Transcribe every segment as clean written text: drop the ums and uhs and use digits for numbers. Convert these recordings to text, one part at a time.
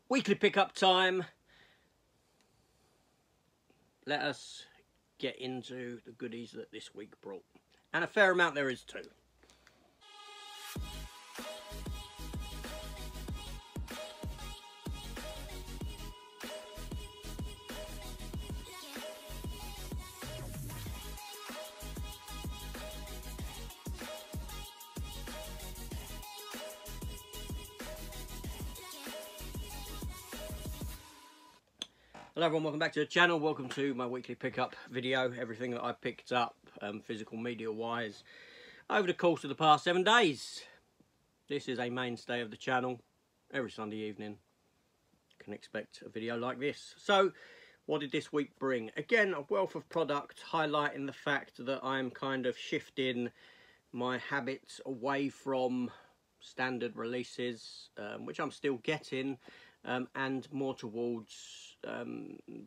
Weekly pickup time. Let us get into the goodies that this week brought. And a fair amount there is too. Hello everyone, welcome back to the channel. Welcome to my weekly pickup video. Everything that I picked up, physical media wise, over the course of the past 7 days. This is a mainstay of the channel. Every Sunday evening, you can expect a video like this. So, what did this week bring? Again, a wealth of product, highlighting the fact that I'm kind of shifting my habits away from standard releases, which I'm still getting, and more towards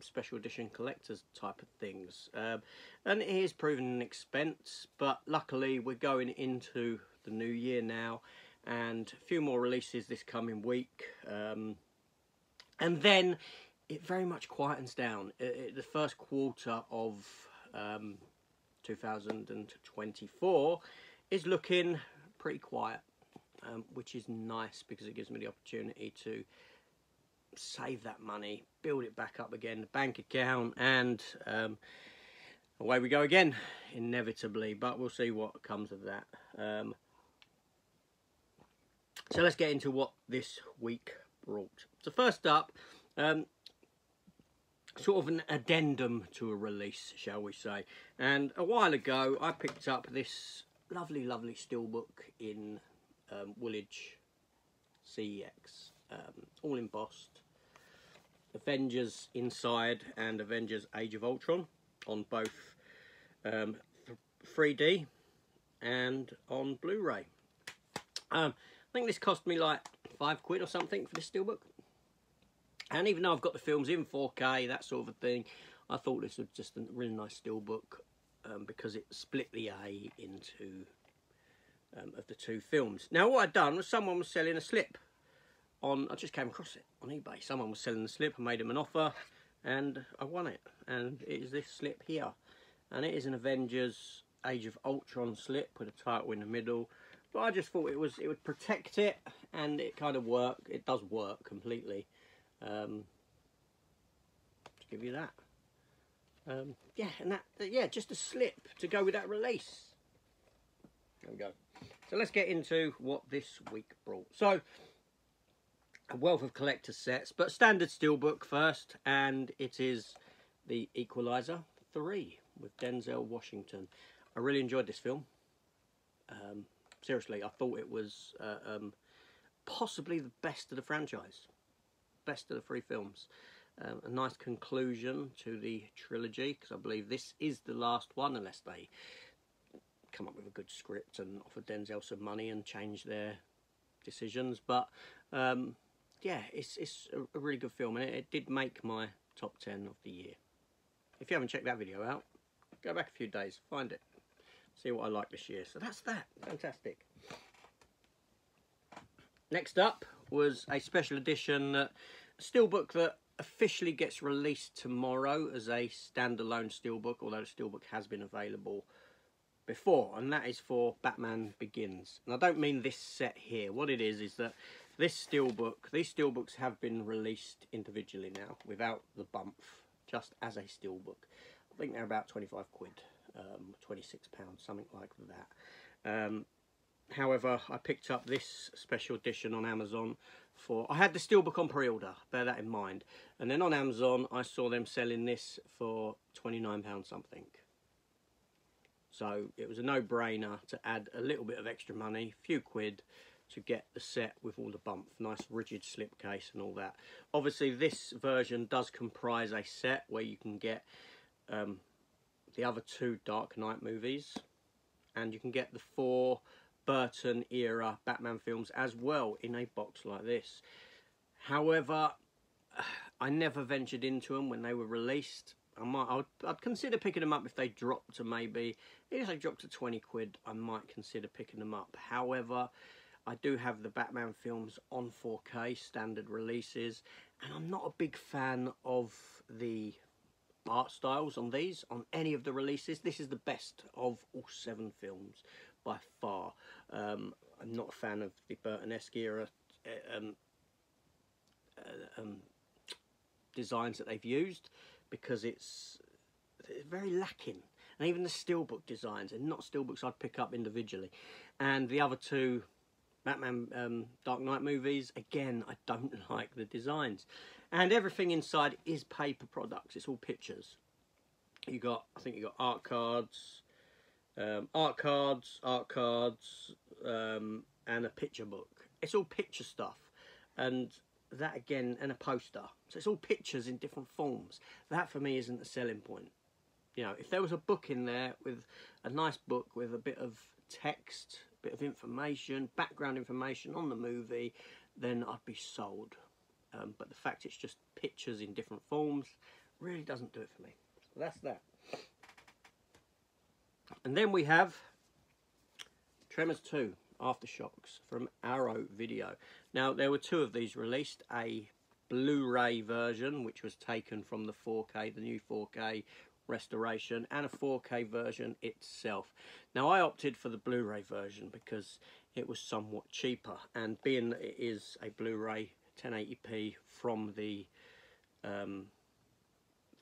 special edition collectors type of things, and it is proving an expense, but luckily we're going into the new year now, and a few more releases this coming week, and then it very much quietens down. The first quarter of 2024 is looking pretty quiet, which is nice because it gives me the opportunity to save that money, build it back up again, the bank account, and away we go again, inevitably, but we'll see what comes of that. So let's get into what this week brought. So first up, sort of an addendum to a release, shall we say, and a while ago I picked up this lovely steelbook in Woolwich CEX, all embossed, Avengers Inside and Avengers Age of Ultron on both 3D and on Blu-ray. I think this cost me like £5 or something for this steelbook, and even though I've got the films in 4K, that sort of thing, I thought this was just a really nice steelbook, because it split the A into of the two films. Now what I'd done was someone was selling a slip on, I just came across it on eBay. Someone was selling the slip, I made him an offer and I won it, and it is this slip here, and it is an Avengers Age of Ultron slip with a title in the middle, but I just thought it would protect it, and it kind of worked. It does work completely. To give you that, yeah, and that, just a slip to go with that release. There we go. So let's get into what this week brought. So a wealth of collector sets, but standard steelbook first, and it is The Equalizer 3 with Denzel Washington. I really enjoyed this film. Seriously, I thought it was possibly the best of the franchise, best of the 3 films. A nice conclusion to the trilogy, because I believe this is the last one, unless they come up with a good script and offer Denzel some money and change their decisions. But yeah, it's a really good film, and it did make my top 10 of the year. If you haven't checked that video out, go back a few days, find it, see what I like this year. So that's that. Fantastic. Next up was a special edition steelbook that officially gets released tomorrow as a standalone steelbook, although the steelbook has been available before, and that is for Batman Begins. And I don't mean this set here. What it is that this steelbook, these steelbooks have been released individually now, without the bump, just as a steelbook. I think they're about £25, £26, something like that. However, I picked up this special edition on Amazon for, I had the steelbook on pre-order, bear that in mind, and then on Amazon I saw them selling this for £29 something. So it was a no-brainer to add a little bit of extra money, a few quid, to get the set with all the bump, nice rigid slipcase and all that. Obviously this version does comprise a set where you can get the other 2 Dark Knight movies, and you can get the 4 Burton era Batman films as well in a box like this. However, I never ventured into them when they were released. I'd consider picking them up if they dropped to maybe, if they dropped to 20 quid, I might consider picking them up. However, I do have the Batman films on 4K standard releases, and I'm not a big fan of the art styles on these, on any of the releases. This is the best of all 7 films by far. I'm not a fan of the Burton-esque era designs that they've used, because it's very lacking. And even the steelbook designs are not steelbooks I'd pick up individually. And the other 2 Batman Dark Knight movies, again, I don't like the designs. And everything inside is paper products. It's all pictures. I think you got art cards, and a picture book. It's all picture stuff. And that again, and a poster. So it's all pictures in different forms. That for me isn't a selling point. You know, if there was a book in there, with a nice book with a bit of text, a bit of information, background information on the movie, then I'd be sold. But the fact it's just pictures in different forms really doesn't do it for me. So that's that. And then we have Tremors 2 Aftershocks from Arrow Video. Now, there were 2 of these released, a Blu-ray version, which was taken from the 4K, the new 4K restoration, and a 4K version itself. Now, I opted for the Blu-ray version because it was somewhat cheaper, and being that it is a Blu-ray 1080p from the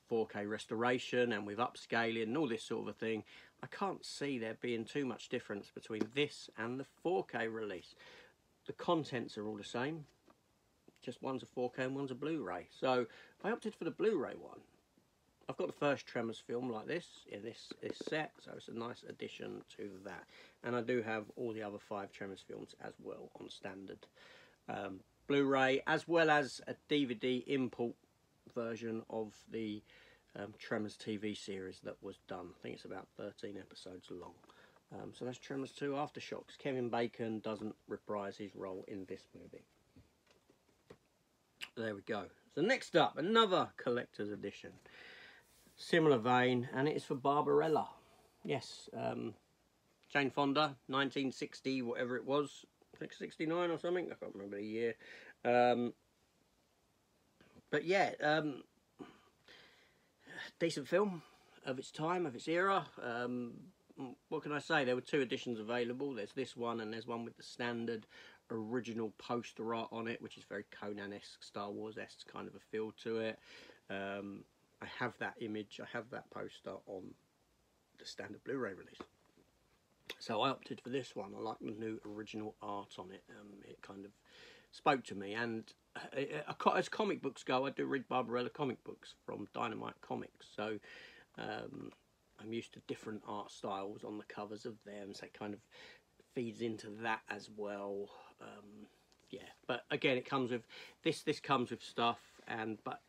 4K restoration, and with upscaling and all this sort of a thing, I can't see there being too much difference between this and the 4K release. The contents are all the same, just one's a 4K and one's a Blu-ray. So I opted for the Blu-ray one. I've got the first Tremors film like this in this set, so it's a nice addition to that. And I do have all the other 5 Tremors films as well on standard Blu-ray, as well as a DVD import version of the Tremors TV series that was done. I think it's about 13 episodes long. So that's Tremors 2 Aftershocks. Kevin Bacon doesn't reprise his role in this movie. There we go. So next up, another collector's edition. Similar vein, and it is for Barbarella. Yes, Jane Fonda, 1960, whatever it was. I think 69 or something. I can't remember the year. But yeah, decent film of its time, of its era. What can I say? There were 2 editions available. There's this one, and there's one with the standard original poster art on it, which is very Conan-esque, Star Wars-esque kind of a feel to it. I have that image, I have that poster on the standard Blu-ray release. So I opted for this one. I like the new original art on it. It kind of spoke to me, and as comic books go, I do read Barbarella comic books from Dynamite Comics, so I'm used to different art styles on the covers of them, so it kind of feeds into that as well. Yeah, but again, it comes with this comes with stuff, but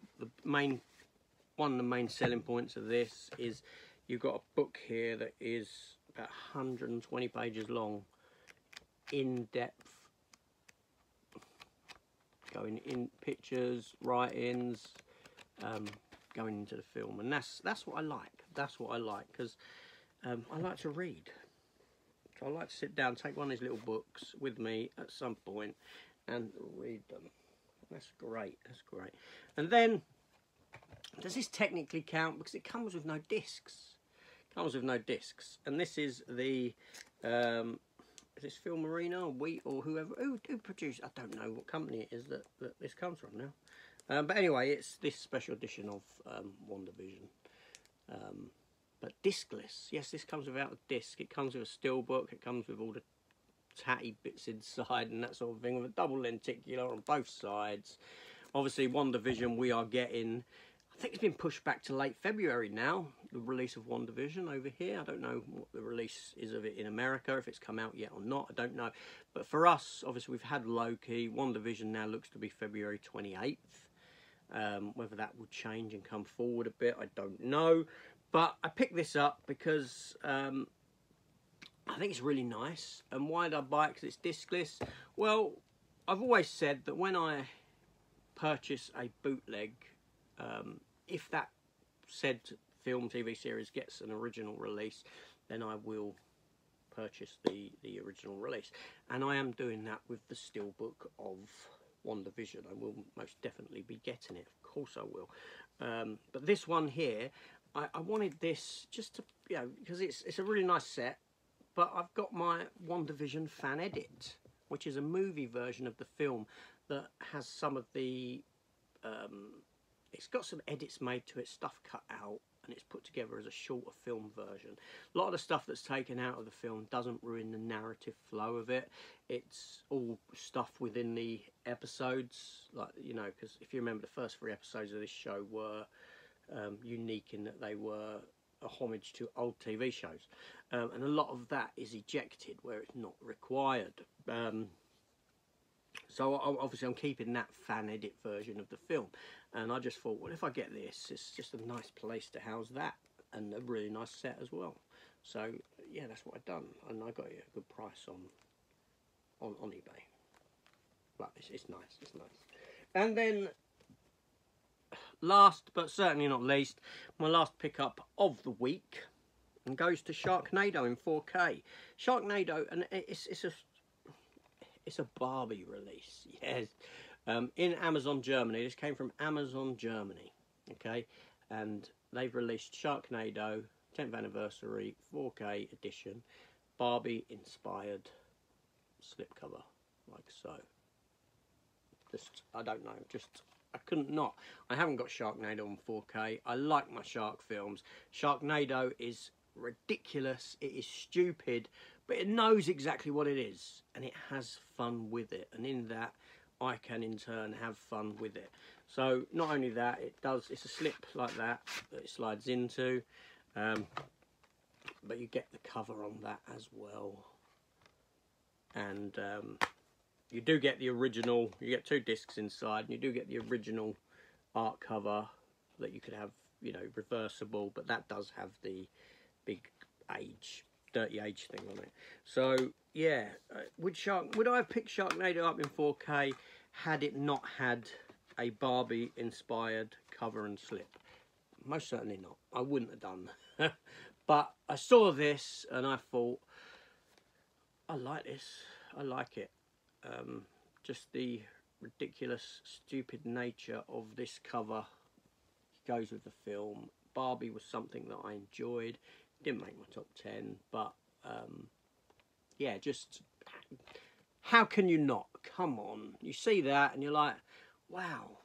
one of the main selling points of this is you've got a book here that is about 120 pages long, in depth, going in pictures, write-ins, going into the film, and that's what I like. That's what I like, because I like to read. So I like to sit down, take one of these little books with me at some point, and read them. That's great. That's great. And then, does this technically count? Because it comes with no discs. It comes with no discs, and this is the is this Phil Marino or Wheat or whoever who produced? I don't know what company it is that this comes from now. But anyway, it's this special edition of WandaVision. But discless. Yes, this comes without a disc. It comes with a steelbook. It comes with all the tatty bits inside and that sort of thing, with a double lenticular on both sides. Obviously, WandaVision we are getting, I think it's been pushed back to late February now, the release of WandaVision over here. I don't know what the release is of it in America, if it's come out yet or not, I don't know. But for us, obviously, we've had Loki. WandaVision now looks to be February 28th. Whether that will change and come forward a bit, I don't know. But I picked this up because I think it's really nice. And why did I buy it? Because it's discless. Well, I've always said that when I purchase a bootleg, if that said film TV series gets an original release, then I will purchase the original release. And I am doing that with the steelbook of WandaVision. I will most definitely be getting it. Of course I will. But this one here, I wanted this just to, you know, because it's a really nice set. But I've got my WandaVision fan edit, which is a movie version of the film that has some of the... it's got some edits made to it, stuff cut out, and it's put together as a shorter film version. A lot of the stuff that's taken out of the film doesn't ruin the narrative flow of it. It's all stuff within the episodes, like, you know, because if you remember, the first 3 episodes of this show were unique in that they were a homage to old TV shows, and a lot of that is ejected where it's not required. So obviously I'm keeping that fan edit version of the film, and I just thought, well, if I get this, it's just a nice place to house that, and a really nice set as well. So yeah, that's what I've done, and I got it at a good price on eBay. But it's nice, it's nice. And then last but certainly not least, my last pickup of the week, and goes to Sharknado in 4K. Sharknado, and it's a Barbie release, yes, in Amazon Germany. This came from Amazon Germany, okay, and they've released Sharknado 10th anniversary 4K edition, Barbie inspired slipcover, like so. Just, I don't know, just, I couldn't not. I haven't got Sharknado on 4K. I like my shark films. Sharknado is ridiculous, it is stupid, but it knows exactly what it is, and it has fun with it, and in that I can in turn have fun with it. So not only that, it's a slip like that it slides into, but you get the cover on that as well, and you do get the original. You get 2 discs inside, and you do get the original art cover that you could have, you know, reversible, but that does have the big dirty age thing on it. So yeah, would I have picked Sharknado up in 4K had it not had a Barbie inspired cover and slip? Most certainly not. I wouldn't have done. But I saw this and I thought, I like this, I like it. Just the ridiculous, stupid nature of this cover goes with the film. Barbie was something that I enjoyed. Didn't make my top 10, but yeah, just how can you not? Come on, you see that and you're like, wow.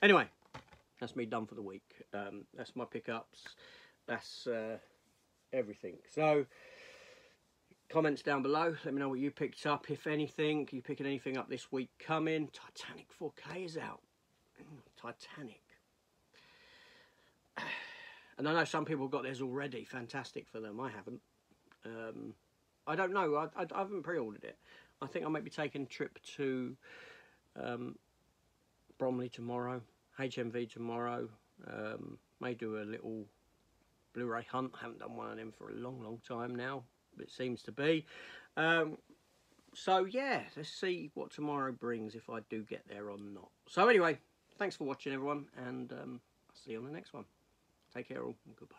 Anyway, that's me done for the week. That's my pickups. That's everything. So comments down below, let me know what you picked up, if anything. Are you picking anything up this week coming? Titanic 4K is out. Titanic. And I know some people got theirs already. Fantastic for them. I haven't. I don't know. I haven't pre-ordered it. I think I might be taking a trip to Bromley tomorrow, HMV tomorrow. May do a little Blu-ray hunt. Haven't done one of them for a long time now, but it seems to be. So yeah, let's see what tomorrow brings, if I do get there or not. So anyway, thanks for watching everyone, and I'll see you on the next one. Take care all, and goodbye.